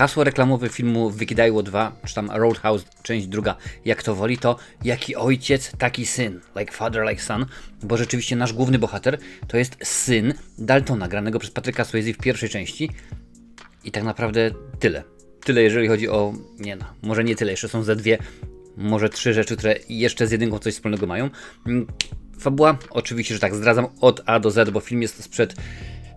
hasło reklamowe filmu Wykidajło 2, czy tam Roadhouse, część druga, jak to woli, to jaki ojciec, taki syn, like father, like son, bo rzeczywiście nasz główny bohater to jest syn Daltona, granego przez Patryka Swayze w pierwszej części i tak naprawdę tyle. Tyle, jeżeli chodzi o, nie no, może nie tyle, jeszcze są ze dwie, może trzy rzeczy, które jeszcze z jedynką coś wspólnego mają. Fabuła, oczywiście, że tak, zdradzam od A do Z, bo film jest sprzed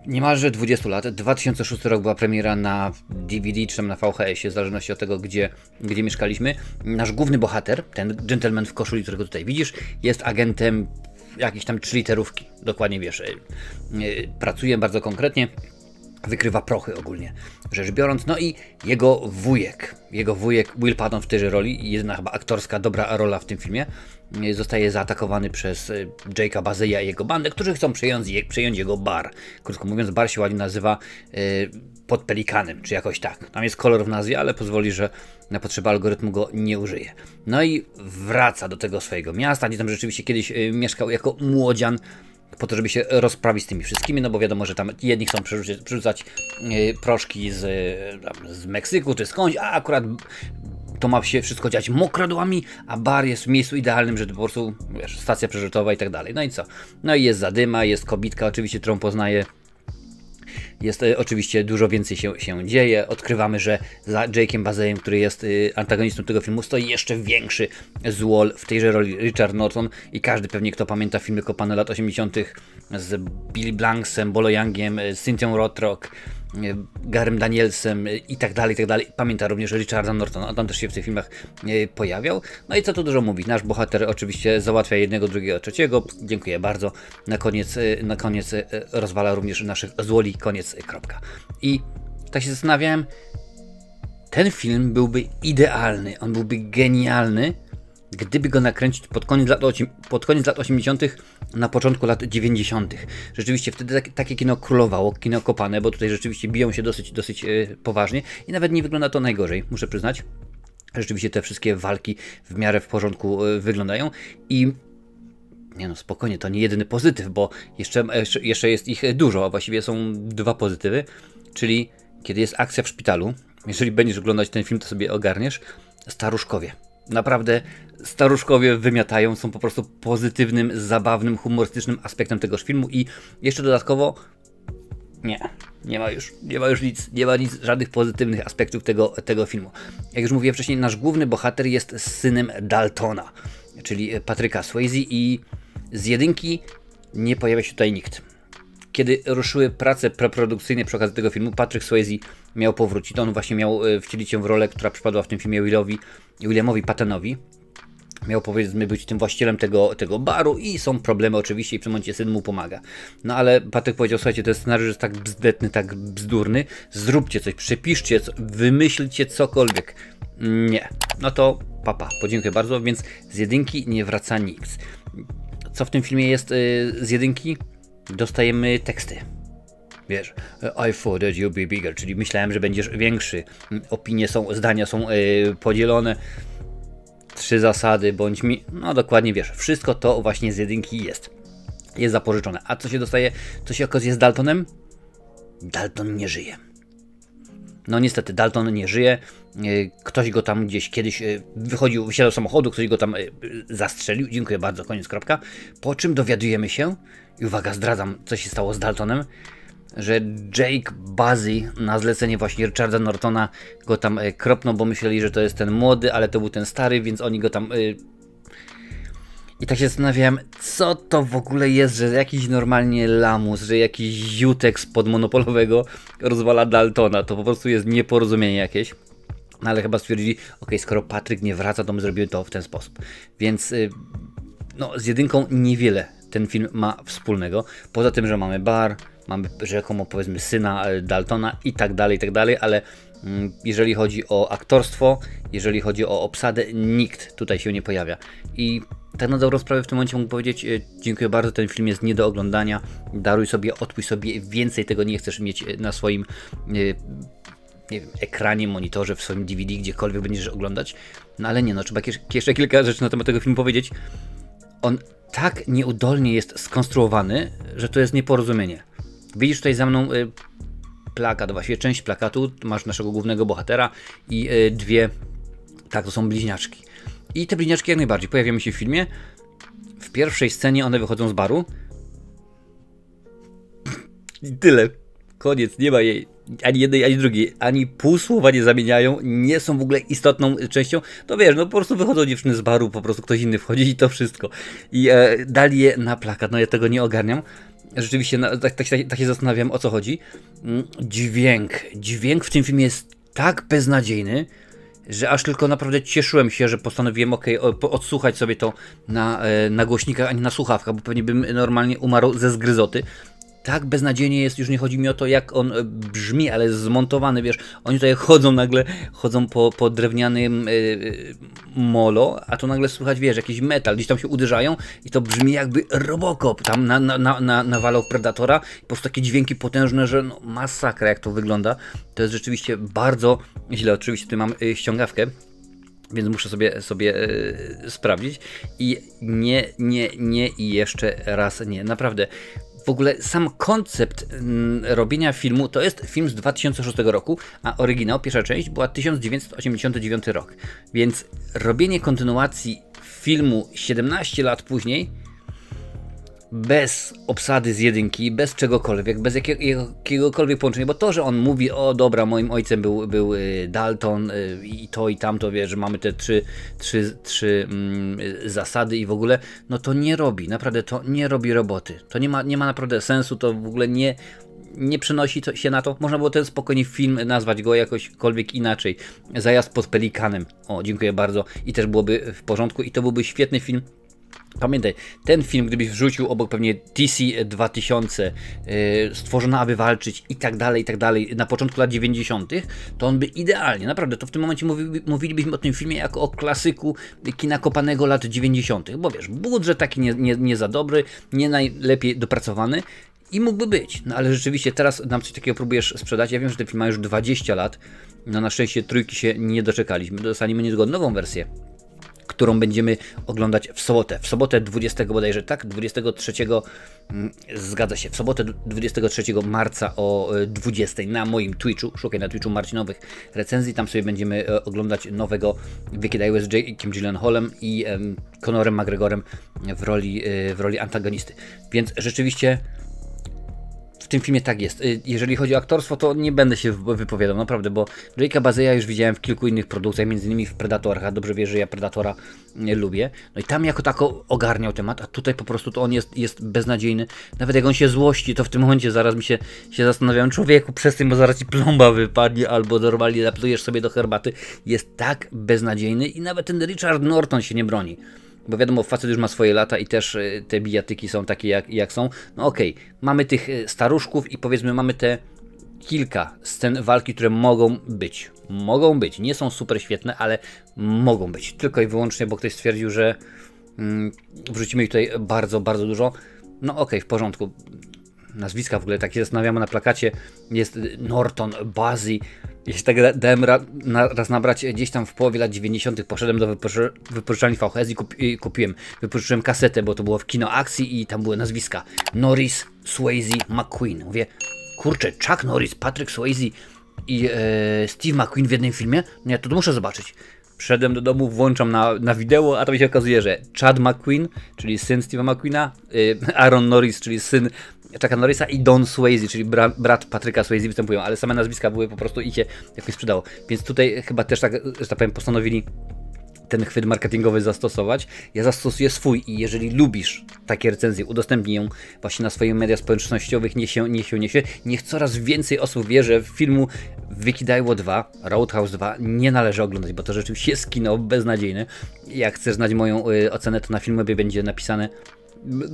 niemalże 20 lat. 2006 rok była premiera na DVD, czy tam na VHS-ie, w zależności od tego, gdzie mieszkaliśmy. Nasz główny bohater, ten gentleman w koszuli, którego tutaj widzisz, jest agentem jakiejś tam 3 literówki, dokładnie wiesz, pracuje bardzo konkretnie, wykrywa prochy ogólnie rzecz biorąc, no i jego wujek Will Patton w tejże roli, jedyna chyba aktorska dobra rola w tym filmie, zostaje zaatakowany przez Jake'a Bazeya i jego bandę, którzy chcą przejąć jego bar. Krótko mówiąc, bar się ładnie nazywa Pod Pelikanem, czy jakoś tak. Tam jest kolor w nazwie, ale pozwoli, że na potrzeby algorytmu go nie użyje. No i wraca do tego swojego miasta, gdzie tam rzeczywiście kiedyś mieszkał jako młodzian, po to, żeby się rozprawić z tymi wszystkimi, no bo wiadomo, że tam jedni chcą przerzucać proszki z Meksyku czy skądś, a akurat to ma się wszystko dziać mokradłami, a bar jest w miejscu idealnym, że to po prostu, wiesz, stacja przerzutowa i tak dalej. No i co? No i jest zadyma, jest kobitka oczywiście, którą poznaje. Jest oczywiście dużo więcej się dzieje. Odkrywamy, że za Jake'em Bazeyem, który jest antagonistą tego filmu, stoi jeszcze większy złol w tejże roli Richard Norton i każdy pewnie, kto pamięta filmy kopane lat 80. z Billy Blanksem, Bolo Youngiem, Cynthią Rothrock, Garym Danielsem i tak dalej, pamięta również Richarda Nortona, on tam też się w tych filmach pojawiał. No i co tu dużo mówić, nasz bohater oczywiście załatwia jednego, drugiego, trzeciego, dziękuję bardzo, na koniec rozwala również naszych złoli, koniec, kropka. I tak się zastanawiałem, ten film byłby idealny, on byłby genialny, gdyby go nakręcić pod koniec lat 80., na początku lat 90. Rzeczywiście wtedy takie kino królowało, kino kopane, bo tutaj rzeczywiście biją się dosyć poważnie i nawet nie wygląda to najgorzej, muszę przyznać. Rzeczywiście te wszystkie walki w miarę w porządku wyglądają i nie no, spokojnie, to nie jedyny pozytyw, bo jeszcze jest ich dużo, a właściwie są 2 pozytywy, czyli kiedy jest akcja w szpitalu, jeżeli będziesz oglądać ten film, to sobie ogarniesz, staruszkowie. Naprawdę staruszkowie wymiatają, są po prostu pozytywnym, zabawnym, humorystycznym aspektem tegoż filmu i jeszcze dodatkowo nie ma już nic, żadnych pozytywnych aspektów tego filmu. Jak już mówiłem wcześniej, nasz główny bohater jest synem Daltona, czyli Patryka Swayze i z jedynki nie pojawia się tutaj nikt. Kiedy ruszyły prace preprodukcyjne przy okazji tego filmu, Patrick Swayze miał powrócić. To on właśnie miał wcielić się w rolę, która przypadła w tym filmie Williamowi Pattonowi. Miał, powiedzmy, być tym właścicielem tego baru i są problemy oczywiście i w tym momencie syn mu pomaga. No ale Patryk powiedział, słuchajcie, ten scenariusz jest tak bzdetny, tak bzdurny, zróbcie coś, przepiszcie, wymyślcie cokolwiek. Nie. No to papa, podziękuję bardzo, więc z jedynki nie wraca nikt. Co w tym filmie jest z jedynki? Dostajemy teksty. Wiesz, I thought that you'd be bigger, czyli myślałem, że będziesz większy. Opinie są, zdania są podzielone. 3 zasady, bądź mi... No dokładnie wiesz, wszystko to właśnie z jedynki jest zapożyczone. A co się dostaje, co się okazuje z Daltonem? Dalton nie żyje. No niestety, Dalton nie żyje. Ktoś go tam gdzieś kiedyś wysiadał z samochodu, ktoś go tam zastrzelił. Dziękuję bardzo, koniec, kropka. Po czym dowiadujemy się, i uwaga, zdradzam, co się stało z Daltonem, że Jake Bazey na zlecenie właśnie Richarda Nortona go tam kropnął, bo myśleli, że to jest ten młody, ale to był ten stary, więc oni go tam... I tak się zastanawiałem, co to w ogóle jest, że jakiś normalnie lamus, że jakiś ziutek spod monopolowego rozwala Daltona. To po prostu jest nieporozumienie jakieś. No ale chyba stwierdzili, ok, skoro Patryk nie wraca, to my zrobimy to w ten sposób. Więc no, z jedynką niewiele ten film ma wspólnego. Poza tym, że mamy bar, mamy rzekomo, powiedzmy, syna Daltona i tak dalej, ale jeżeli chodzi o aktorstwo, jeżeli chodzi o obsadę, nikt tutaj się nie pojawia. I tak na dobrą sprawę w tym momencie mógł powiedzieć, dziękuję bardzo, ten film jest nie do oglądania, daruj sobie, odpuść sobie, więcej tego nie chcesz mieć na swoim nie wiem, ekranie, monitorze, w swoim DVD, gdziekolwiek będziesz oglądać. No ale nie, no trzeba jeszcze kilka rzeczy na temat tego filmu powiedzieć. On tak nieudolnie jest skonstruowany, że to jest nieporozumienie. Widzisz tutaj za mną plakat, właściwie część plakatu, masz naszego głównego bohatera i dwie, tak, to są bliźniaczki. I te bliźniaczki jak najbardziej pojawiają się w filmie. W pierwszej scenie one wychodzą z baru. I tyle. Koniec, nie ma jej ani jednej, ani drugiej, ani pół słowa nie zamieniają, nie są w ogóle istotną częścią. To wiesz, no po prostu wychodzą dziewczyny z baru, po prostu ktoś inny wchodzi i to wszystko. I dali je na plakat, no ja tego nie ogarniam. Rzeczywiście tak się zastanawiam, o co chodzi. Dźwięk w tym filmie jest tak beznadziejny, że aż tylko naprawdę cieszyłem się, że postanowiłem odsłuchać sobie to na głośnikach, a nie na słuchawkach, bo pewnie bym normalnie umarł ze zgryzoty. Tak beznadziejnie jest, już nie chodzi mi o to, jak on brzmi, ale jest zmontowany, wiesz, oni tutaj chodzą po drewnianym molo, a tu nagle słychać, wiesz, jakiś metal, gdzieś tam się uderzają i to brzmi jakby Robocop tam nawalał Predatora, po prostu takie dźwięki potężne, że no, masakra jak to wygląda, to jest rzeczywiście bardzo źle. Oczywiście tutaj mam ściągawkę, więc muszę sobie sprawdzić i nie i jeszcze raz nie, naprawdę. W ogóle sam koncept robienia filmu to jest film z 2006 roku, a oryginał, pierwsza część, była 1989 rok. Więc robienie kontynuacji filmu 17 lat później, bez obsady z jedynki, bez czegokolwiek, bez jakiegokolwiek połączenia, bo to, że on mówi, o dobra, moim ojcem był Dalton i to i tamto, wie, że mamy te trzy zasady i w ogóle, no to nie robi, naprawdę to nie robi roboty. To nie ma naprawdę sensu, to w ogóle nie przenosi się na to. Można było ten spokojnie film nazwać go jakośkolwiek inaczej. Zajazd pod Pelikanem. O, dziękuję bardzo. I też byłoby w porządku i to byłby świetny film. Pamiętaj, ten film, gdybyś wrzucił obok pewnie DC 2000, stworzona aby walczyć i tak dalej, na początku lat 90., to on by idealnie, naprawdę, to w tym momencie mówilibyśmy o tym filmie jako o klasyku kina kopanego lat 90., bo wiesz, budżet taki nie za dobry, nie najlepiej dopracowany i mógłby być, no ale rzeczywiście teraz nam coś takiego próbujesz sprzedać. Ja wiem, że ten film ma już 20 lat, no na szczęście trójki się nie doczekaliśmy, dostaniemy niedługo nową wersję, którą będziemy oglądać w sobotę. W sobotę 20 bodajże, tak? 23, zgadza się, w sobotę 23 marca o 20 na moim Twitchu, szukaj na Twitchu Marcinowych recenzji, tam sobie będziemy oglądać nowego Wicked I Was Jake'iem Gyllenhaalem i Conorem McGregorem w roli antagonisty. Więc rzeczywiście w tym filmie tak jest. Jeżeli chodzi o aktorstwo, to nie będę się wypowiadał, naprawdę, bo Jake'a Bazeya już widziałem w kilku innych produkcjach, między innymi w Predatorach, a dobrze wiesz, że ja Predatora nie lubię. No i tam jako tako ogarniał temat, a tutaj po prostu to on jest beznadziejny. Nawet jak on się złości, to w tym momencie zaraz mi się zastanawiam, człowieku, przestań, bo zaraz ci plomba wypadnie, albo normalnie naplujesz sobie do herbaty. Jest tak beznadziejny i nawet ten Richard Norton się nie broni. Bo wiadomo, facet już ma swoje lata i też te bijatyki są takie jak są. No okej, mamy tych staruszków i powiedzmy mamy te kilka scen walki, które mogą być. Mogą być, nie są super świetne, ale mogą być. Tylko i wyłącznie, bo ktoś stwierdził, że wrzucimy ich tutaj bardzo, bardzo dużo. No okej, w porządku. Nazwiska w ogóle takie zastanawiamy na plakacie. Jest Norton, Bazzi. Jeśli tak dałem raz nabrać gdzieś tam w połowie lat 90. poszedłem do wypożyczalni VHS i wypożyczyłem kasetę, bo to było w kino akcji i tam były nazwiska Norris, Swayze, McQueen. Mówię, kurczę, Chuck Norris, Patrick Swayze i Steve McQueen w jednym filmie? No ja to muszę zobaczyć. Wszedłem do domu, włączam na wideo, a to mi się okazuje, że Chad McQueen, czyli syn Steve'a McQueena, Aaron Norris, czyli syn Chucka Norrisa i Don Swayze, czyli brat Patryka Swayze występują, ale same nazwiska były po prostu i się jakoś sprzedało. Więc tutaj chyba też tak, że tak powiem, postanowili ten chwyt marketingowy zastosować. Ja zastosuję swój i jeżeli lubisz takie recenzje, udostępnij ją właśnie na swoich mediach społecznościowych, niech coraz więcej osób wie, że filmu Wicked I Was 2, Roadhouse 2 nie należy oglądać, bo to rzeczywiście jest kino beznadziejne. Jak chcesz znać moją ocenę, to na Filmwebie będzie napisane,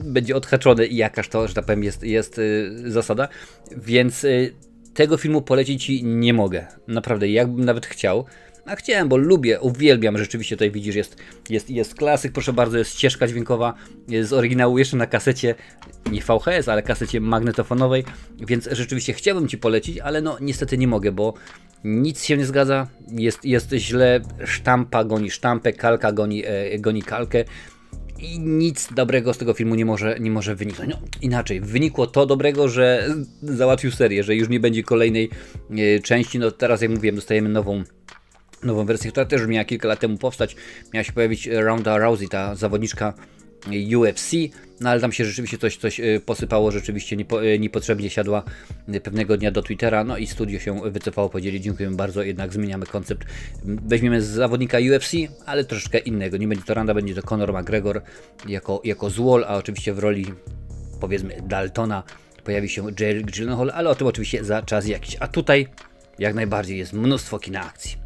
będzie odhaczone i jakaż to, że tak powiem, jest zasada, więc tego filmu polecić Ci nie mogę. Naprawdę, jakbym nawet chciał, a chciałem, bo lubię, uwielbiam, rzeczywiście tutaj widzisz, jest klasyk, proszę bardzo, jest ścieżka dźwiękowa z oryginału jeszcze na kasecie, nie VHS, ale kasecie magnetofonowej, więc rzeczywiście chciałbym Ci polecić, ale no niestety nie mogę, bo nic się nie zgadza, jest źle, sztampa goni sztampę, kalka goni kalkę. i nic dobrego z tego filmu nie może wyniknąć. No, inaczej, wynikło to dobrego, że załatwił serię, że już nie będzie kolejnej części. No teraz, jak mówiłem, dostajemy nową wersję, która też miała kilka lat temu powstać. Miała się pojawić Ronda Rousey, ta zawodniczka UFC, no ale tam się rzeczywiście coś posypało, rzeczywiście niepotrzebnie siadła pewnego dnia do Twittera, no i studio się wycofało, powiedzieli dziękujemy bardzo, jednak zmieniamy koncept, weźmiemy z zawodnika UFC, ale troszeczkę innego, nie będzie to Ronda, będzie to Conor McGregor jako Złol, a oczywiście w roli, powiedzmy, Daltona pojawi się Jake Gyllenhaal, ale o tym oczywiście za czas jakiś, a tutaj jak najbardziej jest mnóstwo kina akcji.